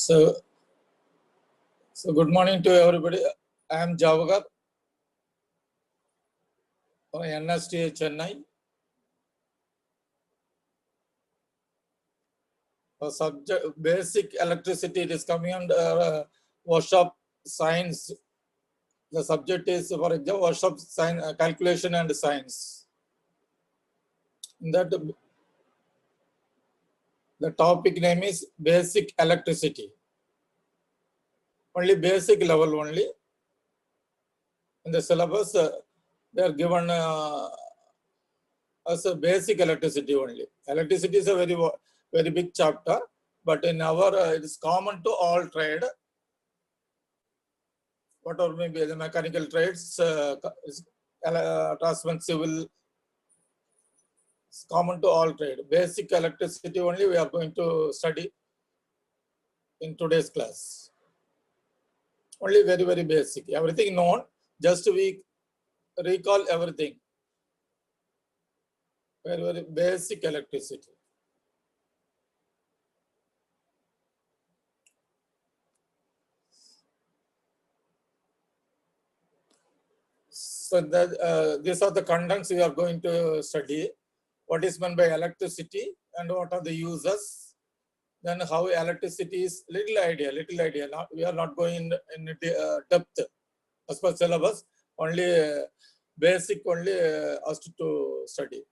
So good morning to everybody. I am Javagar from NSTA Chennai. Subject basic electricity, it is coming under workshop science. The subject is, for example, workshop science, calculation and science. In that, the topic name is basic electricity. Only basic level only. In the syllabus, they are given as a basic electricity only. Electricity is a very big chapter, but in our it is common to all trade. Whatever may be the mechanical trades, craftsman, civil, it's common to all trade. Basic electricity only we are going to study in today's class. Only very basic. Everything known, just we recall everything. Very basic electricity. So that these are the contents we are going to study. What is meant by electricity and what are the uses. Then how electricity is little idea. We are not going in depth as per syllabus. Only basic only asked to study.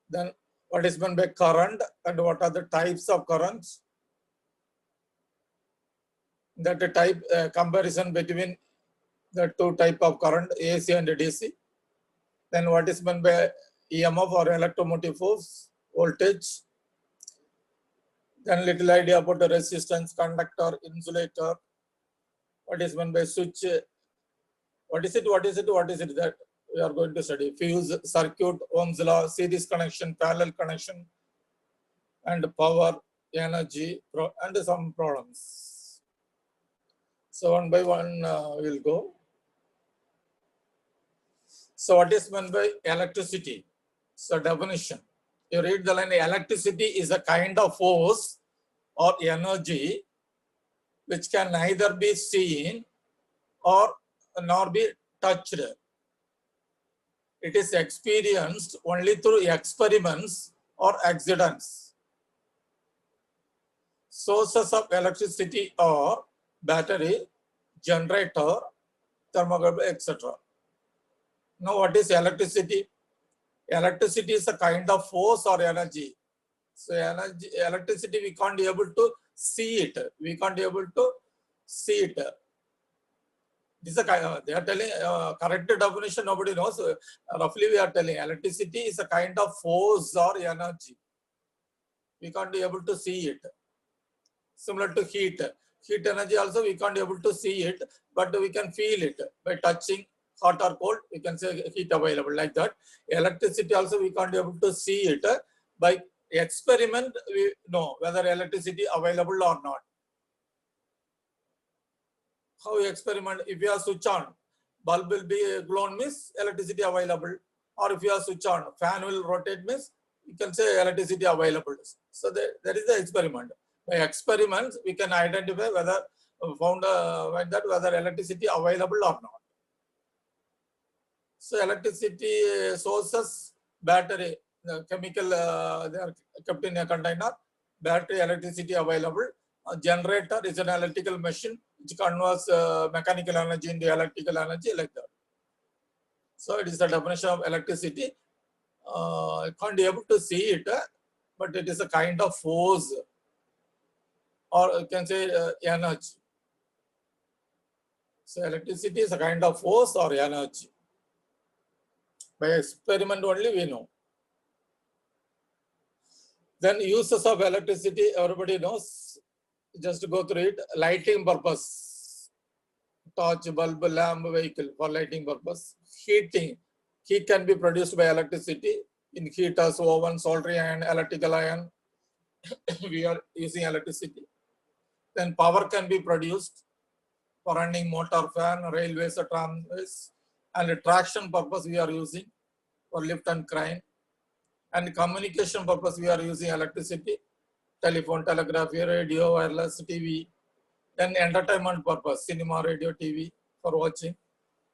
Then what is meant by current and what are the types of currents. That the type comparison between the two type of current, AC and DC. Then what is meant by EMF or electromotive force, voltage. Then little idea about the resistance, conductor, insulator. What is meant by switch? What is it that we are going to study? Fuse, circuit, Ohm's law, series connection, parallel connection, and power, energy, and some problems. So one by one we'll go. So what is meant by electricity? So definition. You read the line, electricity is a kind of force or energy which can neither be seen or nor be touched. It is experienced only through experiments or accidents. Sources of electricity are battery, generator, thermocouple, etc. Now, what is electricity? Electricity is a kind of force or energy. So, electricity, we can't be able to see it. This is a kind of, they are telling correct definition, nobody knows. Roughly, we are telling electricity is a kind of force or energy. We can't be able to see it. Similar to heat. Heat energy also, we can't be able to see it, but we can feel it by touching. Hot or cold, we can say heat available like that. Electricity also we can't be able to see it. By experiment, we know whether electricity available or not. How we experiment? If you are switch on, bulb will be blown means electricity available. Or if you are switch on, fan will rotate means you can say electricity available. So that is the experiment. By experiments, we can identify whether whether electricity available or not. So electricity sources, battery, chemical, they are kept in a container. Battery, electricity available. Generator is an electrical machine which converts mechanical energy into electrical energy like that. So it is the definition of electricity. You can't be able to see it, but it is a kind of force, or you can say energy. So electricity is a kind of force or energy. By experiment only we know. Then uses of electricity, everybody knows. Just go through it. Lighting purpose. Torch, bulb, lamp, vehicle for lighting purpose. Heating. Heat can be produced by electricity. In heaters, oven, soldering iron, electrical iron. We are using electricity. Then power can be produced for running motor, fan, railways, or tramways. And traction purpose we are using for lift and crane. And communication purpose we are using electricity, telephone, telegraphy, radio, wireless, TV, Then entertainment purpose, cinema, radio, TV for watching,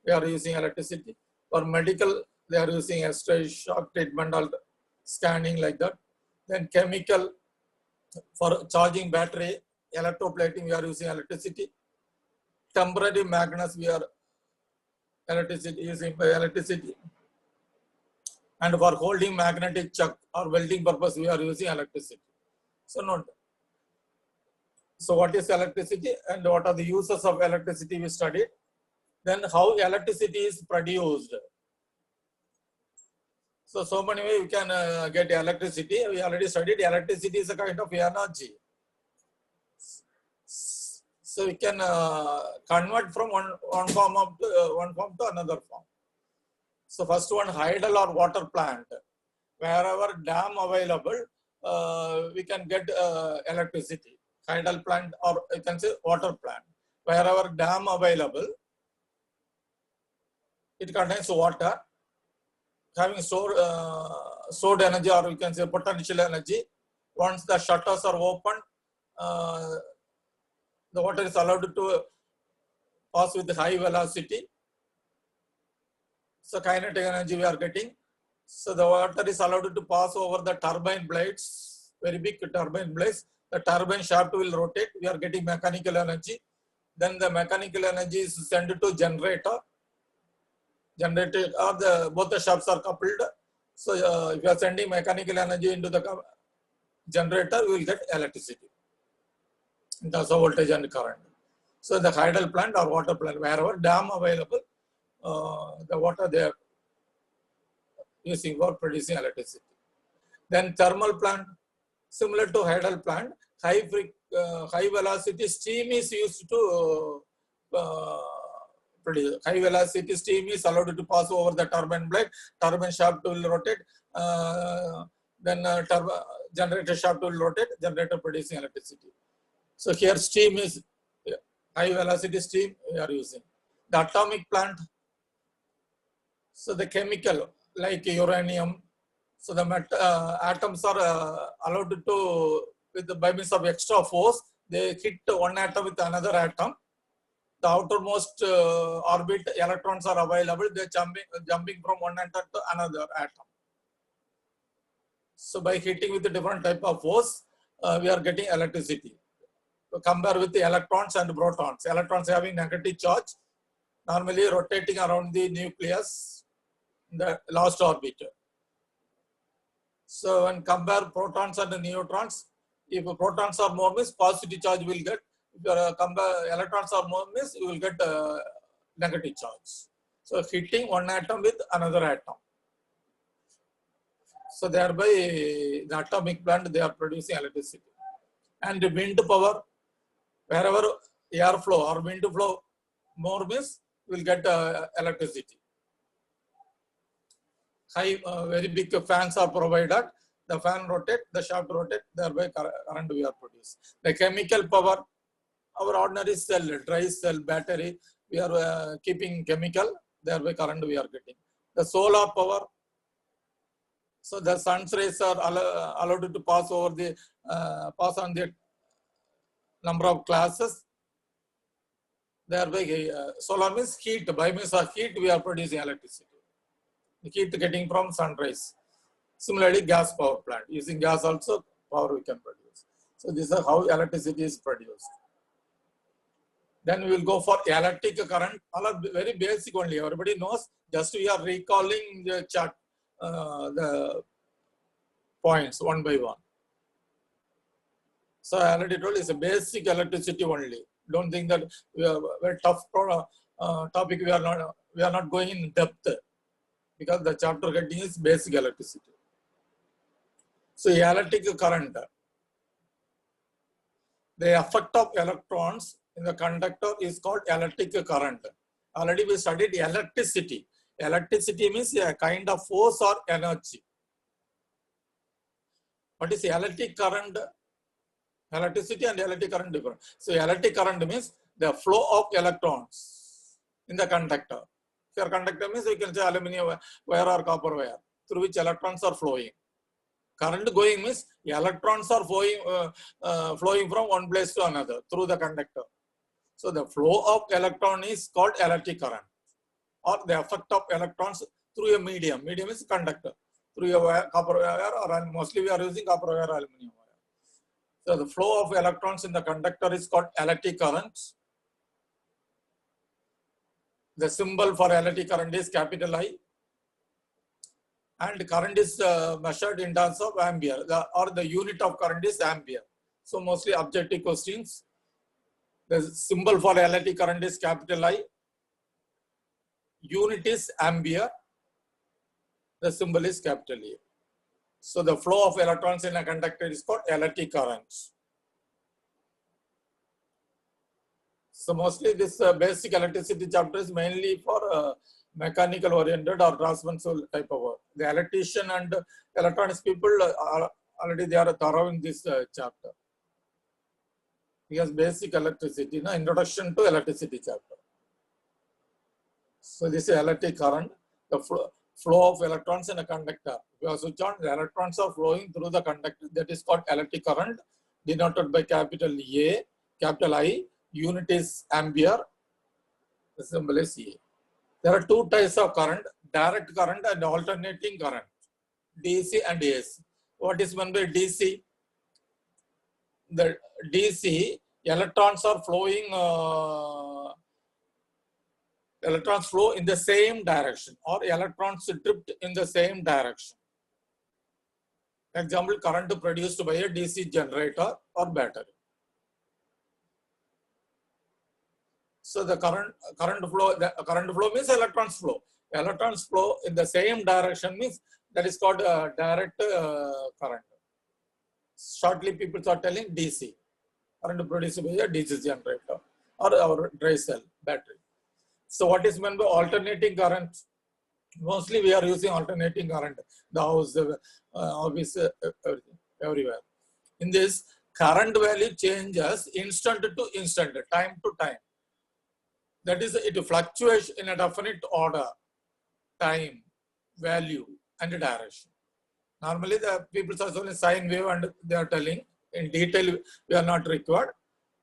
we are using electricity. For medical, they are using X-ray, shock treatment, or scanning like that. Then chemical, for charging battery, electroplating, we are using electricity. Temporary magnets, we are using electricity. And for holding magnetic chuck or welding purpose, we are using electricity. So note. So what is electricity and what are the uses of electricity we studied. Then how electricity is produced. So many ways we can get electricity. We already studied electricity is a kind of energy. So we can convert from one form to another form. So first one, hydel or water plant. Wherever dam available, we can get electricity. Hydel plant or you can say water plant. Wherever dam available, it contains water having stored energy, or you can say potential energy. Once the shutters are opened, the water is allowed to pass with high velocity. So kinetic energy we are getting. So the water is allowed to pass over the turbine blades, very big turbine blades. The turbine shaft will rotate. We are getting mechanical energy. Then the mechanical energy is sent to generator. Generator or both the shafts are coupled. So if you are sending mechanical energy into the generator, we will get electricity. That's the voltage and current. So the hydel plant or water plant, wherever dam available, the water they are using for producing electricity. Then thermal plant, similar to hydel plant, high velocity steam is used to produce. High velocity steam is allowed to pass over the turbine blade. Turbine shaft will rotate. Then generator shaft will rotate. Generator producing electricity. So here steam is high velocity steam we are using. The atomic plant. So the chemical like uranium. So the atoms are allowed to, by means of extra force, they hit one atom with another atom. The outermost orbit electrons are available. They're jumping from one atom to another atom. So by hitting with a different type of force, we are getting electricity. So compare with the electrons and protons. Electrons having negative charge, normally rotating around the nucleus, the last orbit. So when compare protons and neutrons, if protons are more, means positive charge will get. If compare electrons are more, means you will get negative charge. So hitting one atom with another atom. So thereby the atomic plant, they are producing electricity. And the wind power, wherever airflow or wind flow more, means you will get electricity. Very big fans are provided. The fan rotate, the shaft rotate, thereby current we are produced. The chemical power, our ordinary cell, dry cell, battery, we are keeping chemical, thereby current we are getting. The solar power, so the sun's rays are allowed to pass over the, pass on the number of classes. Thereby solar means heat, by means of heat we are producing electricity. The heat getting from sun rays. Similarly, gas power plant, using gas also power we can produce. So this is how electricity is produced. Then we will go for electric current. All are very basic only. Everybody knows. Just we are recalling the chart, the points one by one. So I already told it's a basic electricity only. Don't think that we are very tough topic. We are not going in depth, because the chapter heading is basic electricity. So electric current, the effect of electrons in the conductor is called electric current. Already we studied electricity. Electricity means a kind of force or energy. What is electric current? Electricity and electric current different. So electric current means the flow of electrons in the conductor. If your conductor means you can say aluminum wire or copper wire, through which electrons are flowing. Current going means electrons are flowing from one place to another through the conductor. So the flow of electron is called electric current, or the effect of electrons through a medium. Medium is conductor, through a wire, copper wire, or mostly we are using copper wire, aluminum wire. So the flow of electrons in the conductor is called electric current. The symbol for electric current is capital I, and current is measured in terms of ampere, or the unit of current is ampere. So mostly objective questions. The symbol for electric current is capital I. Unit is ampere. The symbol is capital A. So the flow of electrons in a conductor is called electric current. So mostly this basic electricity chapter is mainly for mechanical oriented or transversal type of work. The electrician and electronics people are already they are thorough in this chapter. Because basic electricity, introduction to electricity chapter. So this is electric current, the flow of electrons in a conductor. We have switch on, the electrons are flowing through the conductor. That is called electric current, denoted by capital A, capital I. Unit is ampere. The symbol is A. There are two types of current: direct current and alternating current, DC and AC. What is meant by DC? The DC, electrons are flowing. Electrons flow in the same direction, or electrons drift in the same direction. Example, current produced by a DC generator or battery. So the current flow means electrons flow. Electrons flow in the same direction means that is called direct current. Shortly, people are telling DC, current produced by a DC generator or our dry cell battery. So what is meant by alternating current? Mostly we are using alternating current, the house, office, everywhere. In this, current value changes instant to instant, time to time. That is, it fluctuates in a definite order, time, value, and direction. Normally, the people are only sine wave and they are telling in detail, we are not required.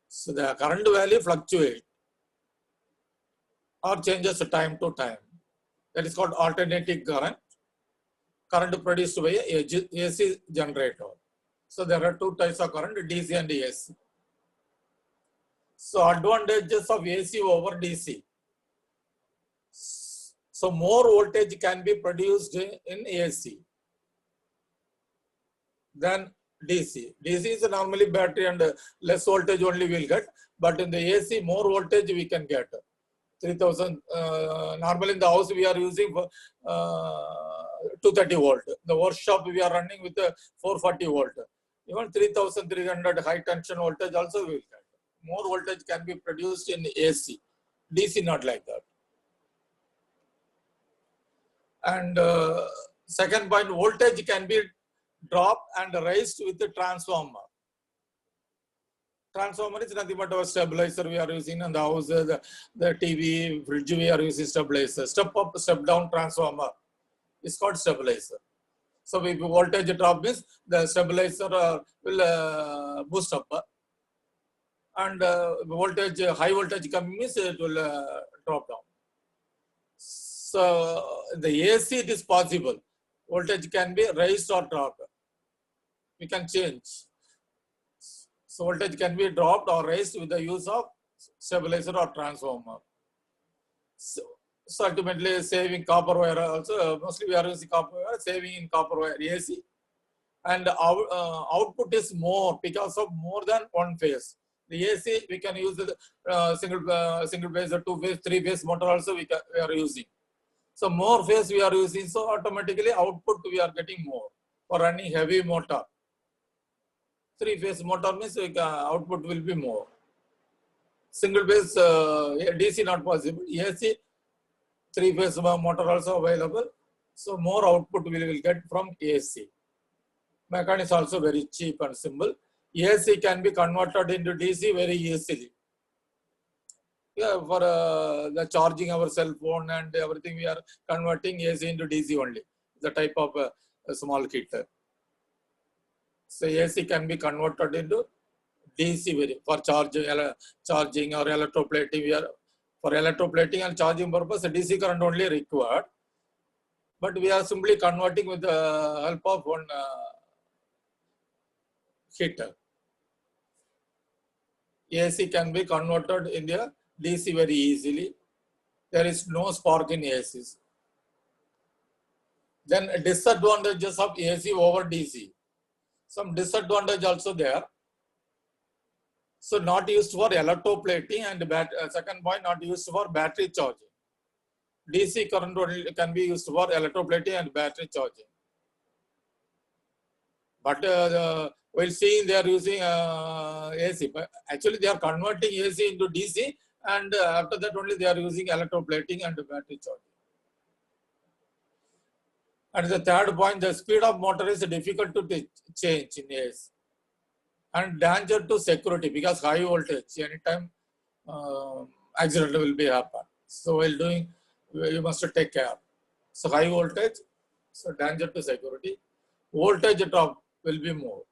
So the current value fluctuates or changes time to time. That is called alternating current. Current produced by a AC generator. So there are two types of current, DC and AC. So advantages of AC over DC. So more voltage can be produced in AC than DC. DC is normally battery and less voltage only we'll get, but in the AC more voltage we can get. 3000, normally in the house we are using 230 volt. The workshop we are running with 440 volt. Even 3300 high tension voltage also we will get. More voltage can be produced in AC. DC not like that. And second point, voltage can be dropped and raised with the transformer. Transformer is nothing but our stabilizer we are using in the house, the TV, fridge we are using stabilizer. Step up, step down transformer is called stabilizer. So if voltage drop means the stabilizer will boost up, and voltage, high voltage coming means it will drop down. So the AC it is possible. Voltage can be raised or dropped. We can change. So voltage can be dropped or raised with the use of stabilizer or transformer. So ultimately saving copper wire also, mostly we are using copper wire, saving in copper wire AC. And our output is more because of more than one phase. The AC we can use the single phase, or two phase, three phase motor also we are using. So more phase we are using, so automatically output we are getting more for running heavy motor. Three phase motor means output will be more. Single phase DC not possible. AC three phase motor also available. So more output we will get from AC. Mechanics also very cheap and simple. AC can be converted into DC very easily. Yeah, for the charging our cell phone and everything, we are converting AC into DC only. The type of small kit. So AC can be converted into DC for charging or electroplating. For electroplating and charging purpose, DC current only required. But we are simply converting with the help of one heater. AC can be converted in the DC very easily. There is no spark in ACs. Then disadvantages of AC over DC. Some disadvantage also there. So not used for electroplating, and second point, not used for battery charging. DC current only can be used for electroplating and battery charging. But while seeing they are using AC, but actually they are converting AC into DC, and after that only they are using electroplating and battery charging. And the third point, the speed of motor is difficult to change in AC. And danger to security, because high voltage, anytime accident will be happen. So while doing, you must take care. So high voltage, so danger to security. Voltage drop will be more.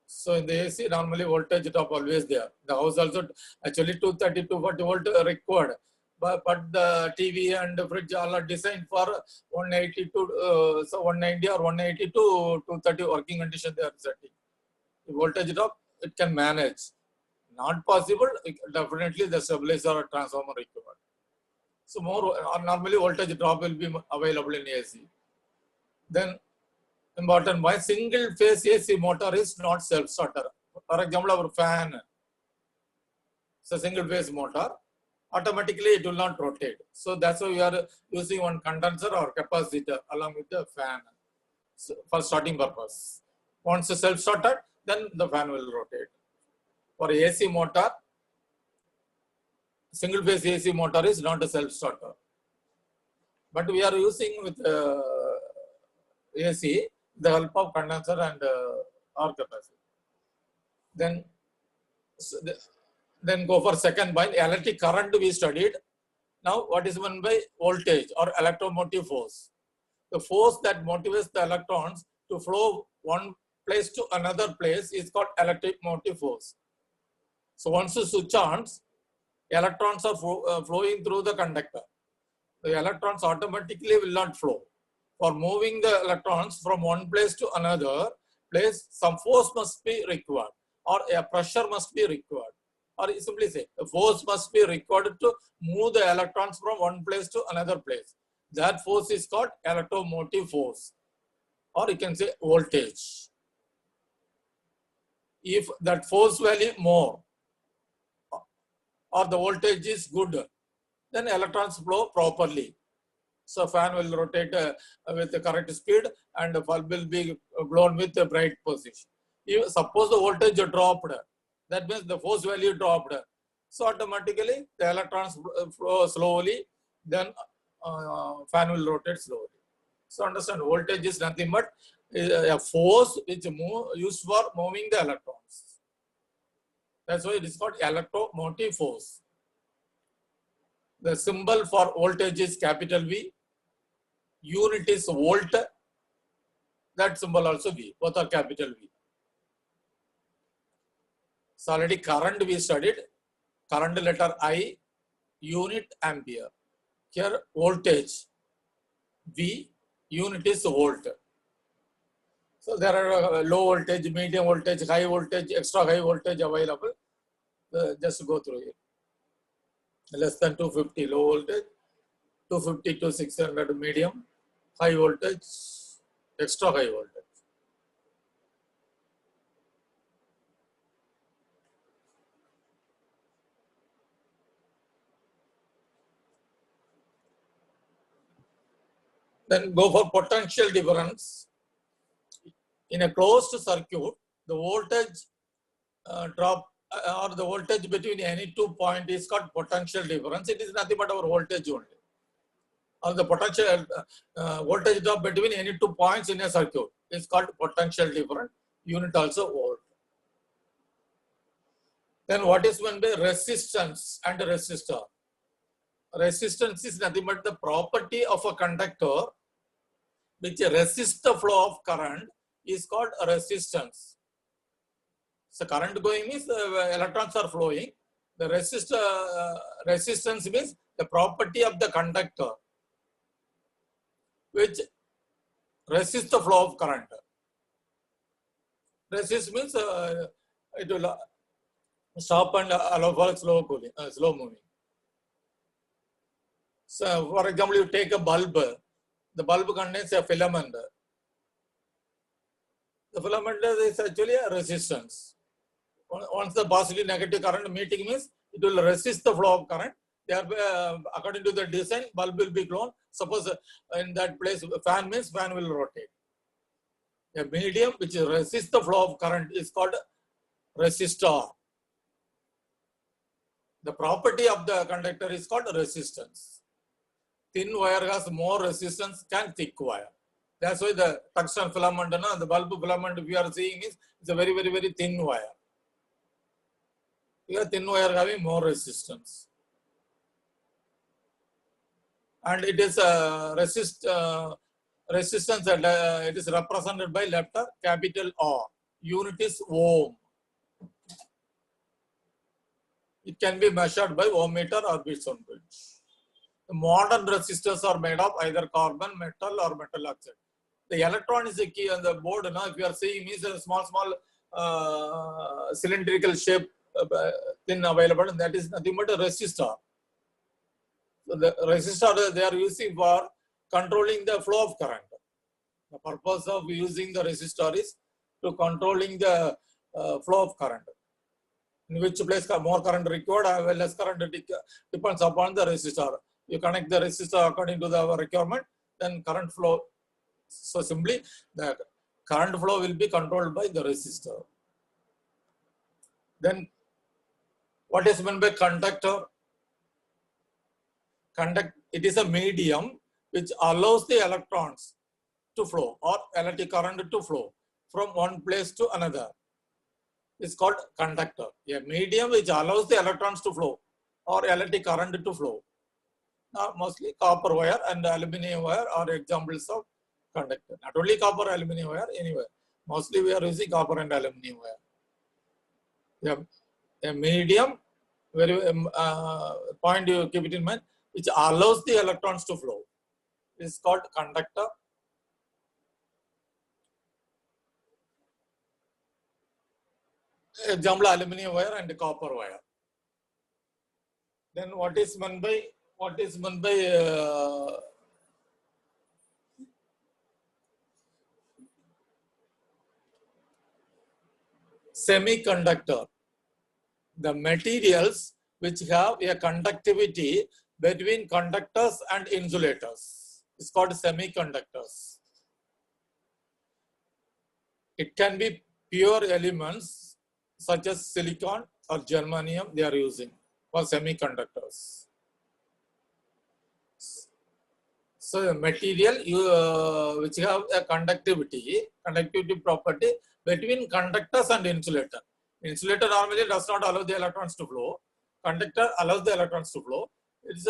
So in the AC, normally voltage drop always there. The house also actually 230 to 240 volt required. But the TV and the fridge all are designed for 180 to so 190 or 180 to 230 working condition they are setting. The voltage drop, it can manage. Not possible, definitely the stabilizer or transformer required. So more normally voltage drop will be available in AC. Then important point, single phase AC motor is not self-starter. For example, our fan, it's a single phase motor, automatically it will not rotate. So that's why we are using one condenser or capacitor along with the fan for starting purpose. Once it's self-started, then the fan will rotate. For AC motor, single phase AC motor is not a self-starter. But we are using with AC the help of condenser and or capacitor. Then go for second point, electric current we studied. Now what is meant by voltage or electromotive force? The force that motivates the electrons to flow one place to another place is called electromotive force. So once you switch on, electrons are flowing through the conductor. The electrons automatically will not flow. For moving the electrons from one place to another place, some force must be required, or a pressure must be required. Or simply say, a force must be required to move the electrons from one place to another place. That force is called electromotive force, or you can say voltage. If that force value more, or the voltage is good, then electrons flow properly. So fan will rotate with the correct speed, and the bulb will be blown with the bright position. If suppose the voltage dropped, that means the force value dropped. So automatically the electrons flow slowly, then fan will rotate slowly. So understand, voltage is nothing but a force which used for moving the electrons. That's why it is called electromotive force. The symbol for voltage is capital V. Unit is volt. That symbol also V. Both are capital V. So already current we studied. Current letter I, unit ampere. Here voltage V, unit is volt. So there are low voltage, medium voltage, high voltage, extra high voltage available. Just go through it. Less than 250 low voltage, 250 to 600 medium, high voltage, extra high voltage. Then go for potential difference. In a closed circuit, the voltage drop or the voltage between any 2 points is called potential difference. It is nothing but our voltage only. Or the potential voltage drop between any 2 points in a circuit is called potential difference. Unit also volt. Then what is meant by resistance and resistor? Resistance is nothing but the property of a conductor which resists the flow of current is called a resistance. So current going means electrons are flowing. The resistance means the property of the conductor which resists the flow of current. Resist means it will stop and allow for slow moving. So, for example, you take a bulb. The bulb contains a filament. The filament is actually a resistance. Once the positive negative current meeting means it will resist the flow of current. Thereby, according to the design, bulb will be blown. Suppose in that place, fan means fan will rotate. A medium which resists the flow of current is called resistor. The property of the conductor is called resistance. Thin wire has more resistance than thick wire. That's why the tungsten filament, the bulb filament we are seeing is it's a very, very, very thin wire. Here, thin wire having more resistance. And it is resistance that it is represented by letter capital R. Unit is ohm. It can be measured by ohm meter or bits on bridge. The modern resistors are made of either carbon, metal, or metal oxide. The electron is a key on the board. Now, if you are seeing is a small cylindrical shape thin available, and that is nothing but a resistor. So the resistor they are using for controlling the flow of current. The purpose of using the resistor is to controlling the flow of current. In which place more current required, less current depends upon the resistor. You connect the resistor according to the requirement, then current flow. So simply, the current flow will be controlled by the resistor. Then, what is meant by conductor? It is a medium which allows the electrons to flow or electric current to flow from one place to another. It's called conductor. A medium which allows the electrons to flow or electric current to flow. Now, mostly copper wire and aluminum wire are examples of conductor. Not only copper, aluminum wire, anywhere. Mostly we are using copper and aluminum wire. A medium, very point you keep it in mind, which allows the electrons to flow. It's called conductor. Example, aluminum wire and copper wire. Then what is meant by semiconductor? The materials which have a conductivity between conductors and insulators. It's called semiconductors. It can be pure elements such as silicon or germanium they are using for semiconductors. So the material which have a conductivity property between conductors and insulator. Insulator normally does not allow the electrons to flow. Conductor allows the electrons to flow. It's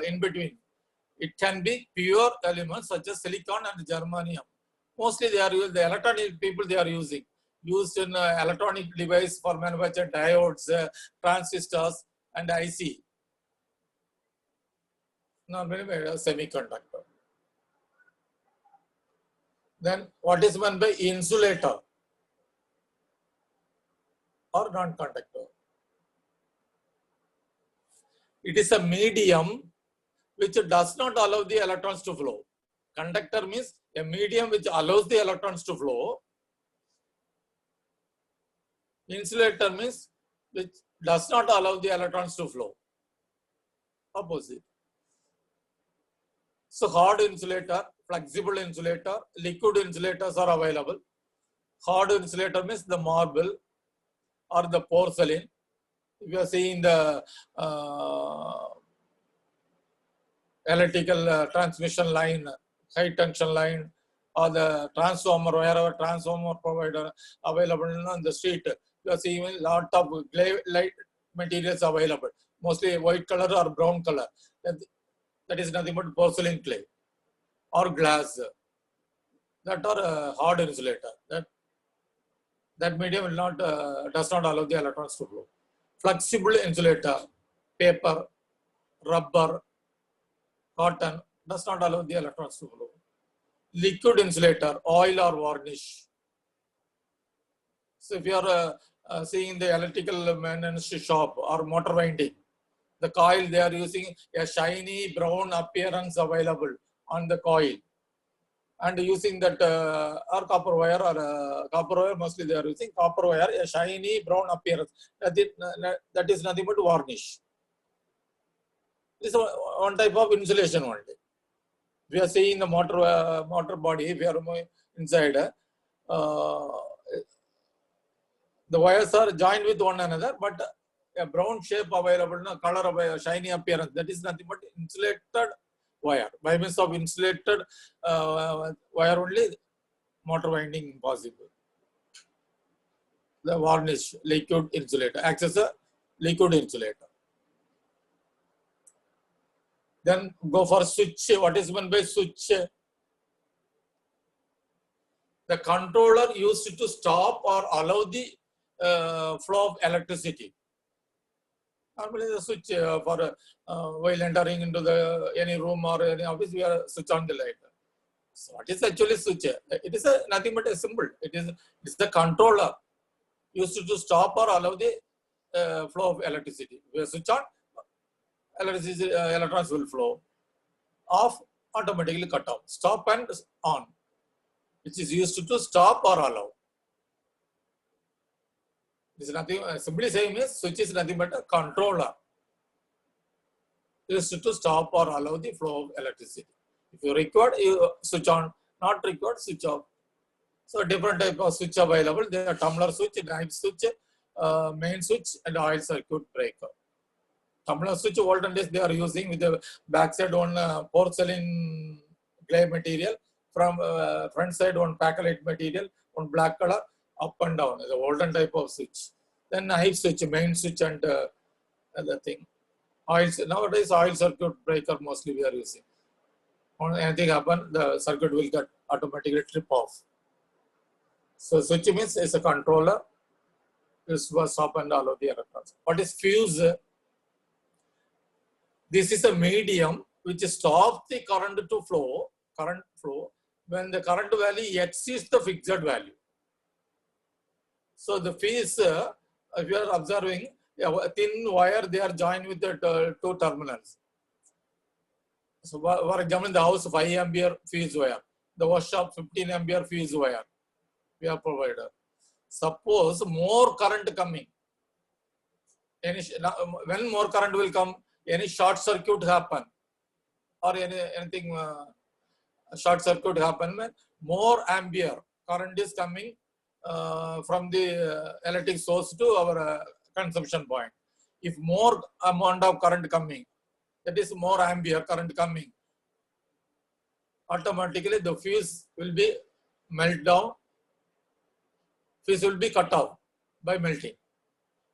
in between. It can be pure elements such as silicon and germanium. Mostly they are used, the electronic people they are used in electronic device for manufacture diodes, transistors, and IC. Normally made a semiconductor. Then what is meant by insulator or non-conductor? It is a medium which does not allow the electrons to flow. Conductor means a medium which allows the electrons to flow. Insulator means which does not allow the electrons to flow. Opposite. So hard insulator, flexible insulator, liquid insulators are available. Hard insulator means the marble or the porcelain. If you are seeing the electrical transmission line, high tension line, or the transformer, wherever transformer provider available on the street, you are seeing a lot of light materials available, mostly white color or brown color. That is nothing but porcelain clay or glass. That are hard insulator. that medium will not, does not allow the electrons to flow. Flexible insulator, paper, rubber, cotton, does not allow the electrons to flow. Liquid insulator, oil or varnish. So if you are seeing the electrical maintenance shop or motor winding, the coil they are using a shiny brown appearance available on the coil, and using that or copper wire mostly they are using copper wire, a shiny brown appearance. That is nothing but varnish. This is one type of insulation only. We are seeing the motor body. If we are inside, the wires are joined with one another, but a brown shape available, color of a shiny appearance. That is nothing but insulated wire. By means of insulated wire only, motor winding possible. The varnish, liquid insulator, acts as a liquid insulator. Then go for switch. What is meant by switch? The controller used to stop or allow the flow of electricity. Normally the switch for while entering into any room or any office, we are switch on the light. So what is actually switch? It is nothing but a symbol. It's the controller used to stop or allow the flow of electricity. We switch on, electrons will flow. Off, automatically cut off. Stop and on, which is used to stop or allow. This is nothing, simply saying is switch is nothing but a controller used to stop or allow the flow of electricity. If you required, you switch on, not required, switch off. So different type of switch available. There are tumbler switch, knife switch, main switch, and oil circuit breaker. Tumbler switch, olden days they are using with the backside one porcelain clay material, from front side one bakelite material, one black color, up and down, the olden type of switch. Then knife switch, main switch, and other thing. Nowadays oil circuit breaker mostly we are using. When anything happen, the circuit will get automatically trip off. So switch means it's a controller. This was stop and allow the electrons. What is fuse? This is a medium which stops the current flow when the current value exceeds the fixed value. So the fuse, if you are observing, a thin wire, they are joined with the two terminals. So for example, in the house, 5 ampere fuse wire. The workshop, 15 ampere fuse wire. We are provided. Suppose more current coming. When more current will come, any short circuit happen, or anything short circuit happen, more ampere current is coming from the electric source to our consumption point. If more amount of current coming, that is more ampere current coming, automatically the fuse will be melt down, fuse will be cut off by melting,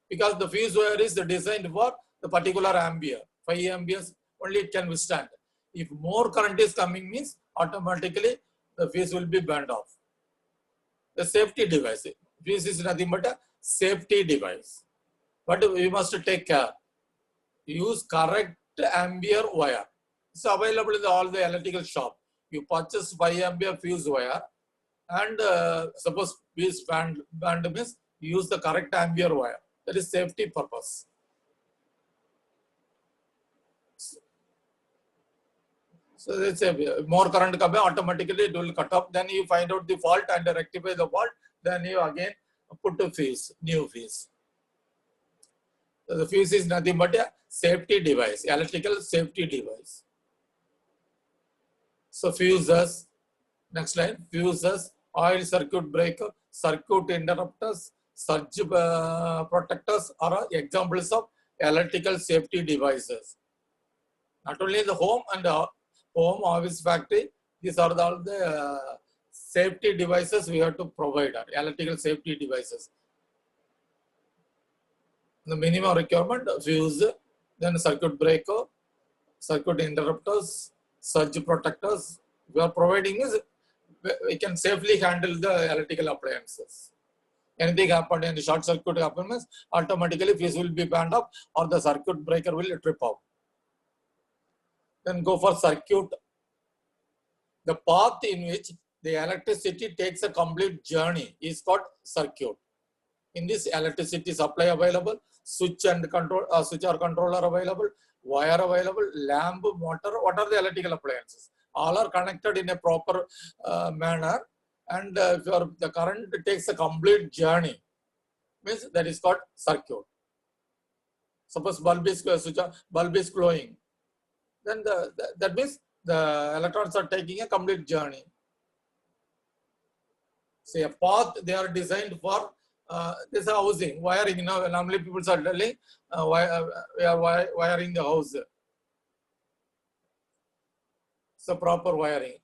because the fuse wire is designed for the particular ampere, 5 amperes only it can withstand. If more current is coming, means automatically the fuse will be burned off. The safety device, fuse is nothing but a safety device, but we must take care. Use correct ampere wire. It's available in all the electrical shop. You purchase 5 ampere fuse wire, and suppose fuse burned means use the correct ampere wire. That is safety purpose. So let's say more current comes, automatically it will cut off. Then you find out the fault and rectify the fault. Then you again put a fuse, new fuse. So the fuse is nothing but a safety device, electrical safety device. So fuses, next line, fuses, oil circuit breaker, circuit interrupters, surge protectors are examples of electrical safety devices. Not only the home and home, office, factory, these are all the safety devices we have to provide, electrical safety devices. The minimum requirement, fuse, then circuit breaker, circuit interrupters, surge protectors. We are providing is we can safely handle the electrical appliances. Anything happened and short circuit happens, automatically fuse will be burned up or the circuit breaker will trip out. Then go for circuit. The path in which the electricity takes a complete journey is called circuit. In this, electricity supply available, switch and control, switch or controller available, wire available, lamp, motor. What are the electrical appliances? All are connected in a proper manner, and if the current takes a complete journey, means that is called circuit. Suppose bulb is bulb is glowing, then that means the electrons are taking a complete journey. Say a path they are designed for this housing, wiring. You know, normally people are telling we are wiring the house. So proper wiring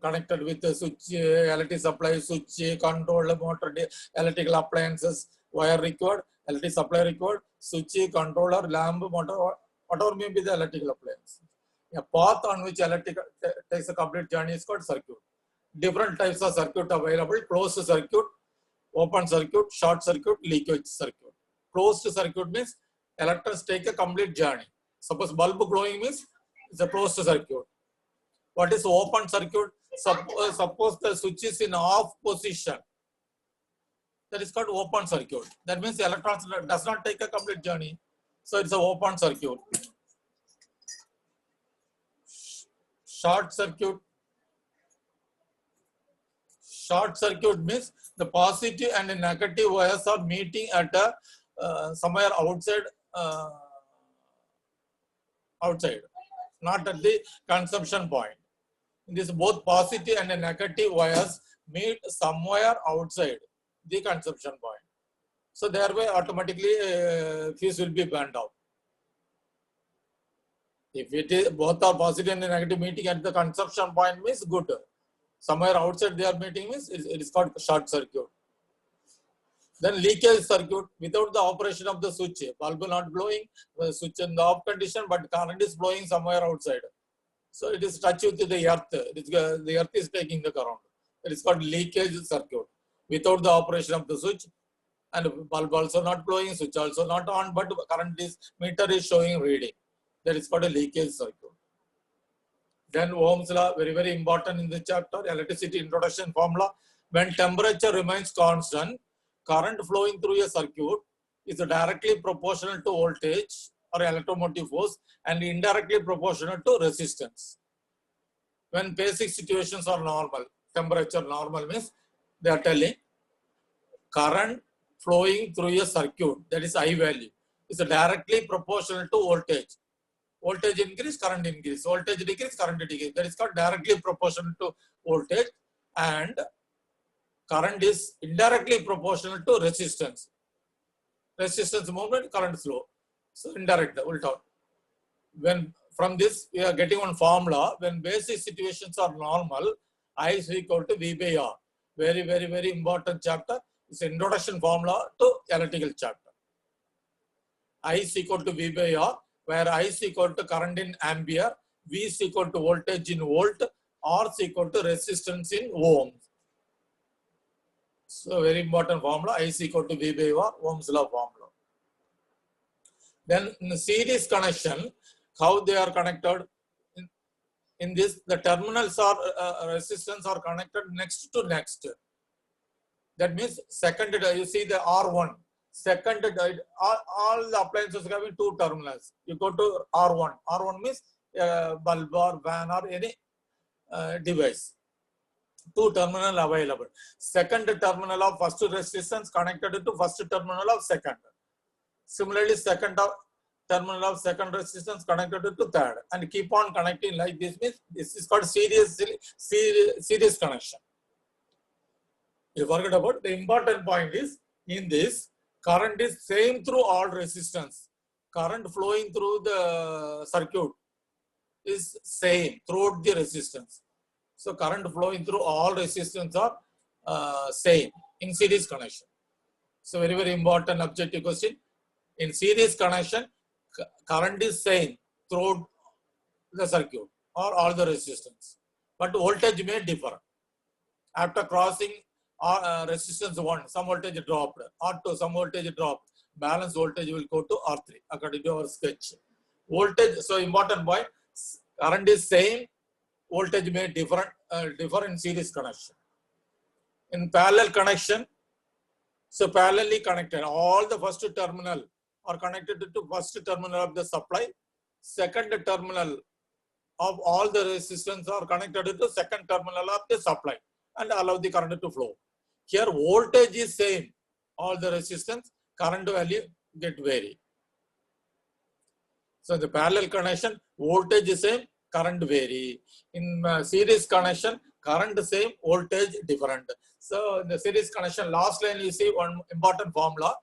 connected with the switch, electric supply, switch, control, motor, electrical appliances, wire required, electric supply required, switch, controller, lamp, motor, whatever may be the electrical appliance. A path on which electric takes a complete journey is called circuit. Different types of circuit available: closed circuit, open circuit, short circuit, leakage circuit. Closed circuit means electrons take a complete journey. Suppose bulb glowing means it's a closed circuit. What is open circuit? Suppose the switch is in off position. That is called open circuit. That means the electrons does not take a complete journey. So it's an open circuit. Short circuit. Short circuit means the positive and the negative wires are meeting at a, somewhere outside, not at the consumption point. In this, both positive and negative wires meet somewhere outside the consumption point. So thereby automatically fuse will be burned out. If it is both are positive and negative meeting at the consumption point means good. Somewhere outside they are meeting means it is called short circuit. Then leakage circuit, without the operation of the switch, bulb not blowing, the switch in the off condition, but current is blowing somewhere outside. So it is touch with the earth. The earth is taking the current. It is called leakage circuit. Without the operation of the switch, and bulb also not blowing, switch also not on, but current is meter is showing reading. That is called a leakage circuit. Then Ohm's law, very, very important in the chapter, electricity introduction formula. When temperature remains constant, current flowing through a circuit is directly proportional to voltage or electromotive force and indirectly proportional to resistance. When basic situations are normal, temperature normal means they are telling current flowing through a circuit, that is I value, is directly proportional to voltage. Voltage increase, current increase. Voltage decrease, current decrease. That is called directly proportional to voltage, and current is indirectly proportional to resistance. Resistance movement, current flow. So indirect, ulta. When from this we are getting one formula. When basic situations are normal, I is equal to V by R. Very, very, very important chapter. It's introduction formula to electrical chapter. I is equal to V by R, where I is equal to current in ampere, V is equal to voltage in volt, R is equal to resistance in ohms. So very important formula, I is equal to V by R, Ohm's law formula. Then in the series connection, how they are connected? In this, the terminals are resistance are connected next to next. That means second, you see the R1. Second, all the appliances having two terminals. You go to R1. R1 means bulb or fan or any device. Two terminal available. Second terminal of first resistance connected to first terminal of second. Similarly, second terminal of second resistance connected to third, and keep on connecting like this. Means this is called series connection. You forget about the important point is in this. Current is same through all resistance. Current flowing through the circuit is same throughout the resistance. So current flowing through all resistance are same in series connection. So very, very important objective question. In series connection, current is same throughout the circuit or all the resistance, but voltage may differ. After crossing resistance 1, some voltage dropped, R2, some voltage dropped, balance voltage will go to R3 according to our sketch. Voltage, so important point, current is same, voltage may differ in series connection. In parallel connection, so parallelly connected, all the first terminal are connected to first terminal of the supply, second terminal of all the resistance are connected to the second terminal of the supply and allow the current to flow. Here voltage is same, all the resistance, current value get vary. So the parallel connection, voltage is same, current vary. In series connection, current same, voltage different. So in the series connection, last line you see one important formula,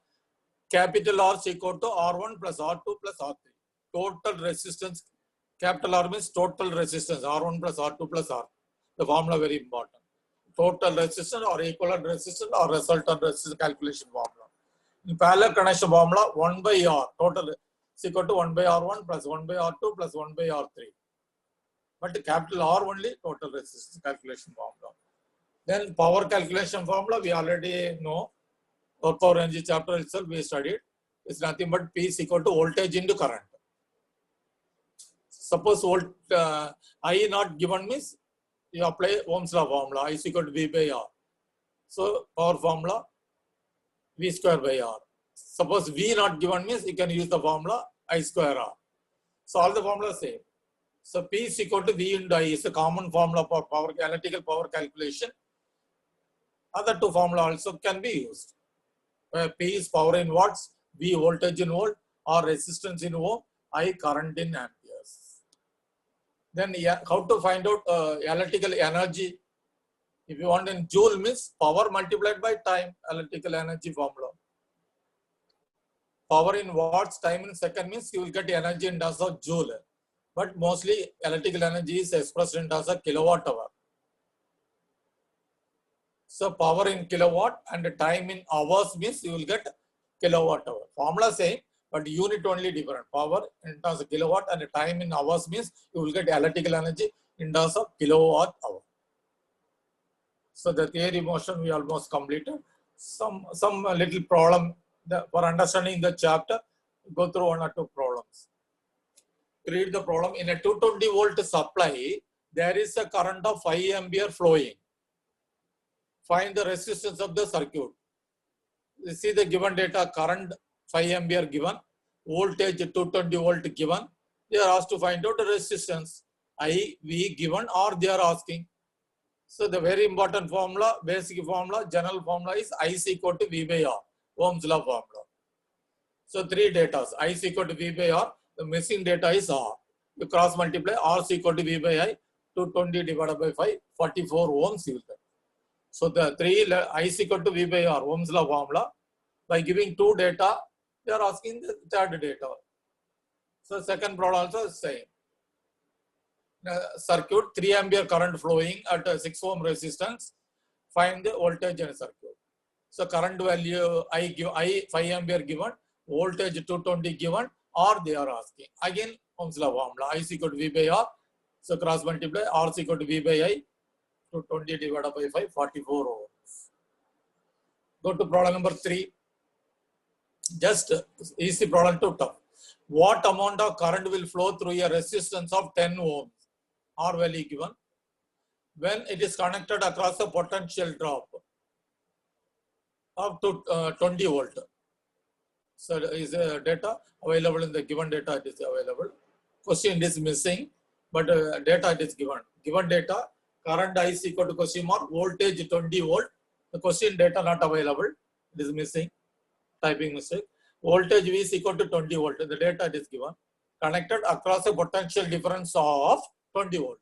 capital R is equal to R1 plus R2 plus R3. Total resistance, capital R means total resistance, R1 plus R2 plus R. The formula very important. Total resistance or equivalent resistance or resultant resistance calculation formula. In parallel connection formula, 1 by R, total is equal to 1 by R1 plus 1 by R2 plus 1 by R3. But the capital R only, total resistance calculation formula. Then power calculation formula, we already know. Our power energy chapter itself we studied. It's nothing but P is equal to voltage into current. Suppose I not given means you apply Ohm's law formula, I is equal to V by R. So power formula V square by R. Suppose V not given means you can use the formula I square R. So all the formulas same. So P is equal to V into I is a common formula for power, analytical power calculation. Other two formula also can be used. P is power in watts, V voltage in volt, or resistance in ohm, I current in amperes. Then how to find out electrical energy? If you want in joule means power multiplied by time, electrical energy formula. Power in watts, time in second means you will get energy in terms of joule. But mostly electrical energy is expressed in terms of kilowatt hour. So power in kilowatt and time in hours means you will get kilowatt hour. Formula same, but unit only different. Power in terms of kilowatt and time in hours means you will get electrical energy in terms of kilowatt hour. So the theory motion we almost completed. Some little problem for understanding the chapter, go through one or two problems. Read the problem. In a 220 volt supply, there is a current of 5 ampere flowing. Find the resistance of the circuit. You see the given data, current 5 ampere given, voltage 220 volt given. They are asked to find out the resistance I, V given, or they are asking. So the very important formula, basic formula, general formula is I is equal to V by R, Ohm's law formula. So three data, I is equal to V by R, the missing data is R. You cross multiply, R is equal to V by I, 220 divided by 5, 44 ohms you will get. So the three I is equal to V by R, Ohm's law formula. By giving two data, they are asking the third data. So second problem also is same. Circuit, 3 ampere current flowing at a 6 ohm resistance. Find the voltage in circuit. So current value I 5 ampere given, voltage 220 given, or they are asking. Again, Ohm's law formula, I is equal to V by R. So cross multiply, R is equal to V by I, 220 divided by 5, 44 ohms. Go to problem number 3. Just easy problem to tough. What amount of current will flow through a resistance of 10 ohms? R value given. When it is connected across a potential drop up to 20 volt. So is data available in the given data, it is available. Question is missing, but data it is given. Given data, current I is equal to question mark, voltage 20 volt. The question data not available, it is missing. Typing mistake. Voltage V is equal to 20 volt. The data it is given. Connected across a potential difference of 20 volt.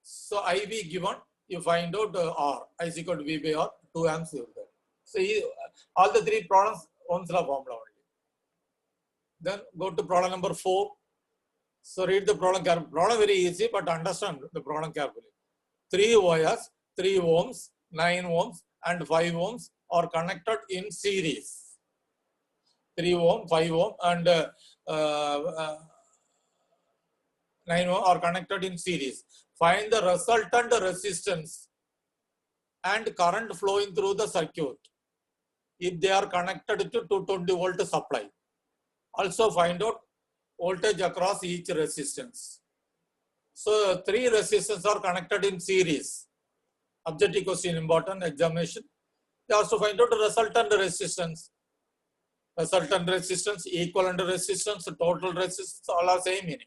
So IV given, you find out R. I is equal to V by R, 2 amps you will get. So all the three problems, Ohm's law formula only. Then go to problem number 4. So read the problem carefully. Problem very easy, but understand the problem carefully. 3 wires, 3 ohms, 9 ohms, and 5 ohms are connected in series. 3 ohm, 5 ohm, and 9 ohm are connected in series. Find the resultant resistance and current flowing through the circuit if they are connected to 220 volt supply. Also find out voltage across each resistance. So 3 resistors are connected in series. Objective question, important examination. They also find out the resultant resistance. Resultant resistance, equivalent resistance, total resistance, all are same meaning.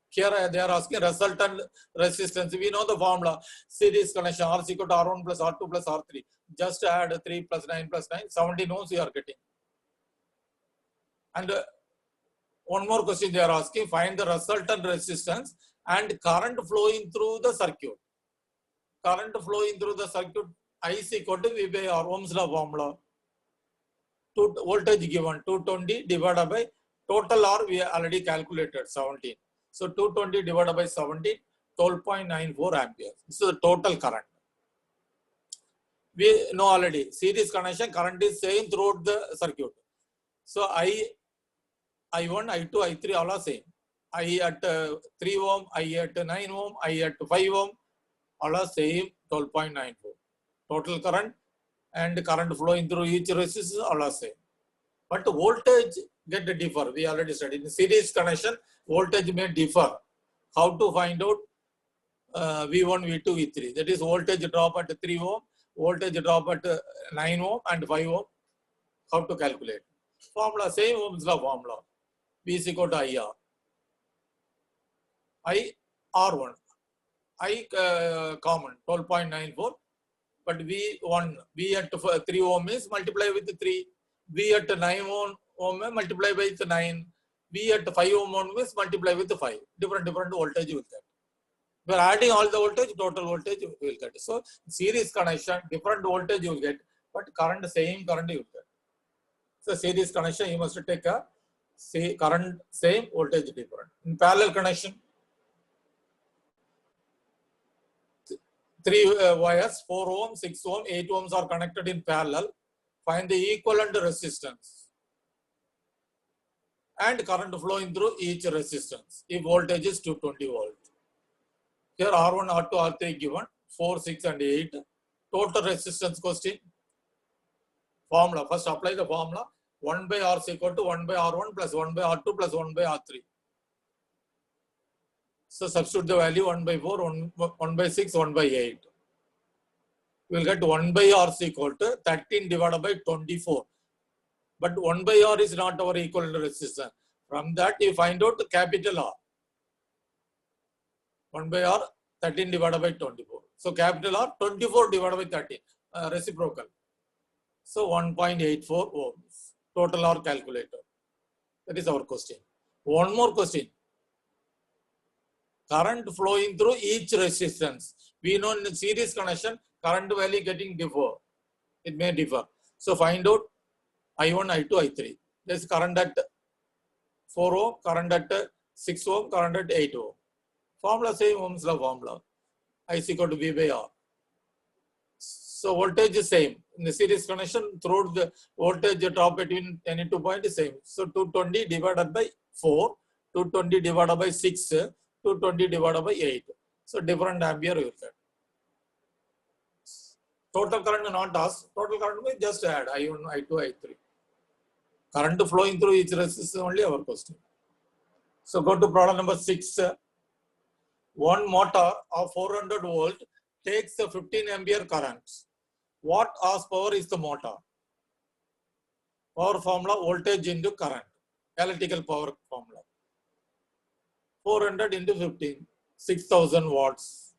Here they are asking resultant resistance. We know the formula. Series connection R is equal to R1 plus R2 plus R3. Just add 3 plus 9 plus 9. 70 ohms you are getting. And one more question they are asking. Find the resultant resistance and current flowing through the circuit. Current flowing through the circuit I is equal to V by R, Ohm's law formula. Voltage given 220 divided by total R we already calculated 17. So 220 divided by 17, 12.94 amperes. This is the total current. We know already series connection current is same throughout the circuit. So I1, I2, I3 all are same. I at 3 ohm, I at 9 ohm, I at 5 ohm, all are same 12.94. Total current and current flowing through each resistance all are same. But voltage get differ. We already studied. In series connection, voltage may differ. How to find out V1, V2, V3? That is voltage drop at 3 ohm, voltage drop at 9 ohm and 5 ohm. How to calculate? Formula, same Ohm's law formula. V is equal to IR. I R1. I common 12.94. But V1, V at 3 ohm is multiply with 3. V at 9 ohm multiply with 9. V at 5 ohm is multiply with 5. Different voltage you will get. We are adding all the voltage, total voltage you will get. So series connection, different voltage you will get, but current same current you will get. So series connection you must take a current same voltage different. In parallel connection, 3 wires, 4 ohm, 6 ohm, 8 ohms are connected in parallel. Find the equivalent resistance and current flowing through each resistance if voltage is 220 volt. Here R1, R2, R3 given 4, 6 and 8. Total resistance question. Formula. First apply the formula. 1 by R is equal to 1 by R1 plus 1 by R2 plus 1 by R3. So substitute the value 1 by 4, 1 by 6, 1 by 8. We will get 1 by R is equal to 13 divided by 24. But 1 by R is not our equivalent resistance. From that you find out the capital R. 1 by R 13 divided by 24. So capital R 24 divided by 13. Reciprocal. So 1.84 ohms. Total R calculator. That is our question. One more question. Current flowing through each resistance. We know in series connection, current value getting differ. It may differ. So find out I1, I2, I3. There is current at 4 ohm, current at 6 ohm, current at 8 ohm. Formula same Ohm's law formula. I is equal to V by R. So voltage is same. In the series connection, throughout the voltage drop between any 2 points is same. So 220 divided by 4, 220 divided by 6, 220 divided by 8. So different ampere you will get. Total current not asked. Total current may just add I1, I2, I3. Current flowing through each resistance only our question. So go to problem number 6. One motor of 400 volt takes a 15 ampere current. What horsepower is the motor? Power formula voltage into current. Electrical power formula. 400 into 15, 6000 watts.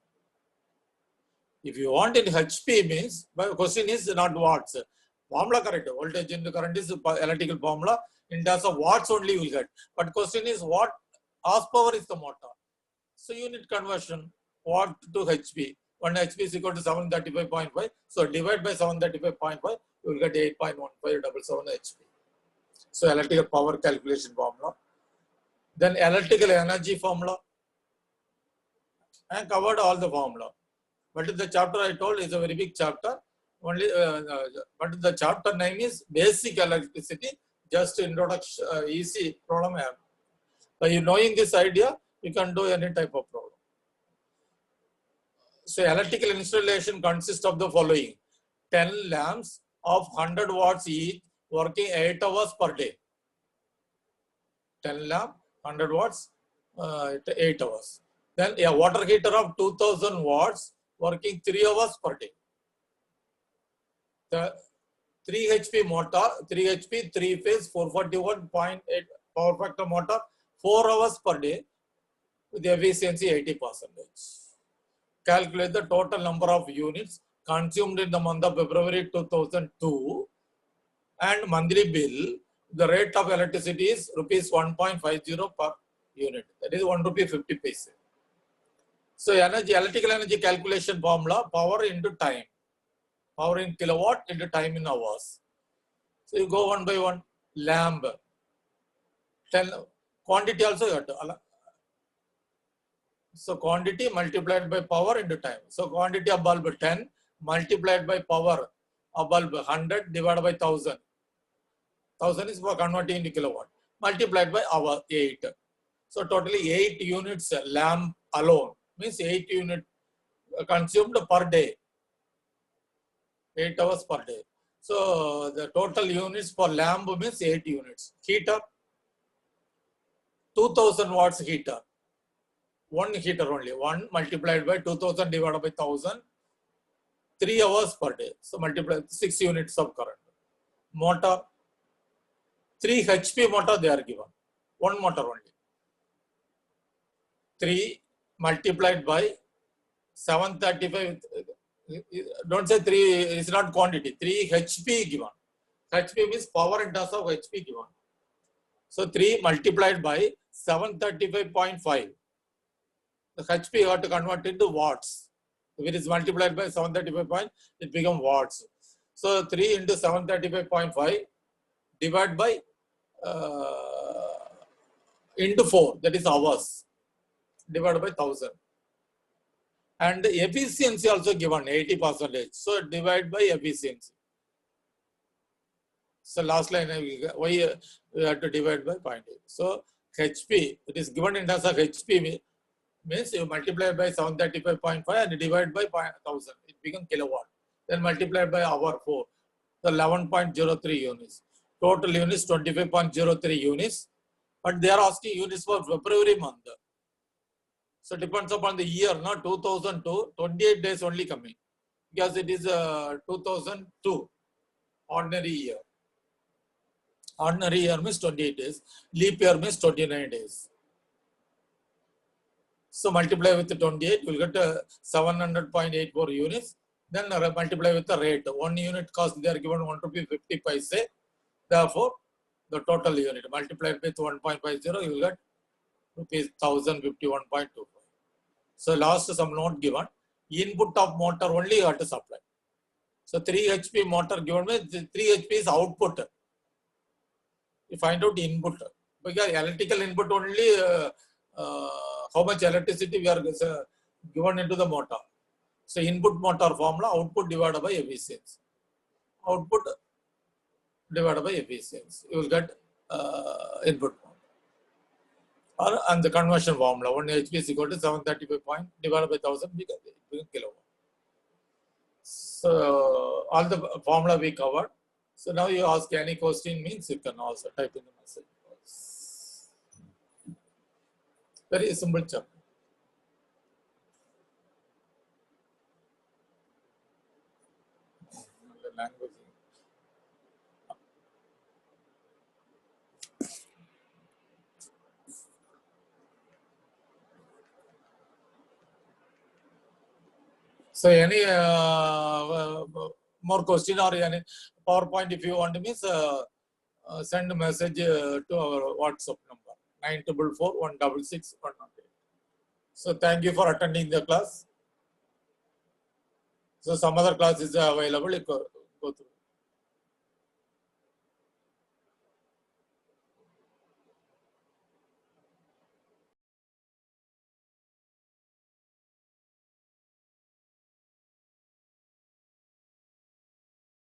If you want in HP means, but question is not watts. Formula correct. Voltage into current is electrical formula. In terms of watts only you will get. But question is what horsepower is the motor? So unit conversion, watt to HP. 1 HP is equal to 735.5. So divide by 735.5, you will get 8.1577 HP. So electrical power calculation formula. Then electrical energy formula. And covered all the formula. But the chapter I told is a very big chapter. Only, but the chapter name is basic electricity. Just introduction, easy problem. By knowing this idea, you can do any type of problem. So electrical installation consists of the following: 10 lamps of 100 watts each, working 8 hours per day. 10 lamp, 100 watts, 8 hours. Then a water heater of 2000 watts, working 3 hours per day. The 3 HP motor, 3 HP, 3 phase, 441.8 power factor motor, 4 hours per day with efficiency 80%. Calculate the total number of units consumed in the month of February 2002 and monthly bill. The rate of electricity is rupees 1.50 per unit. That is 1 rupee 50 paise. So electrical energy calculation formula: power into time. Power in kilowatt into time in hours. So you go one by one. Lamp. 10 quantity also you have to. So quantity multiplied by power into time. So quantity of bulb 10 multiplied by power of bulb 100 divided by 1000. 1000 is for converting into kilowatt. Multiplied by hour 8. So totally 8 units lamp alone. Means 8 units consumed per day. 8 hours per day. So the total units for lamp means 8 units. Heater, 2000 watts heater. One heater only. 1 multiplied by 2000 divided by 1000. 3 hours per day. So multiply 6 units of current. Motor, 3 HP motor they are given. One motor only. 3 multiplied by 735. Don't say 3 is not quantity. 3 HP given. HP means power in terms of HP given. So 3 multiplied by 735.5. The HP you have to convert into watts. If it is multiplied by 735, it becomes watts. So 3 into 735.5 divided by into 4, that is hours, divided by 1000. And efficiency also given 80%. So divide by efficiency. So last line, why we have to divide by 0.8. So HP, it is given in terms of HP means you multiply by 735.5 and divide by 1000. It becomes kilowatt. Then multiplied by hour 4. So 11.03 units. Total units 25.03 units. But they are asking units for February month. So it depends upon the year, not 2002, 28 days only coming. Because it is 2002, ordinary year. Ordinary year means 28 days. Leap year means 29 days. So multiply with the 28, you will get 700.84 units. Then multiply with the rate. 1 unit cost, they are given 1 rupee 50 paise. Therefore, the total unit multiplied with 1.50, you will get rupees 1051.25. So last some note given. Input of motor only you have to supply. So 3 HP motor given means 3 HP is output. You find out input. Because electrical input only how much electricity we are given into the motor. So input motor formula, output divided by efficiency. Output divided by efficiency. You will get input motor. Or and the conversion formula, 1 HP is equal to 735 point divided by 1000 becomes kilowatt. So all the formula we covered. So now you ask any question means you can also type in the message. Very simple chapter. The language. So any more question or any PowerPoint if you want to miss, send a message to our WhatsApp number 944-166-108. So thank you for attending the class. So some other class is available.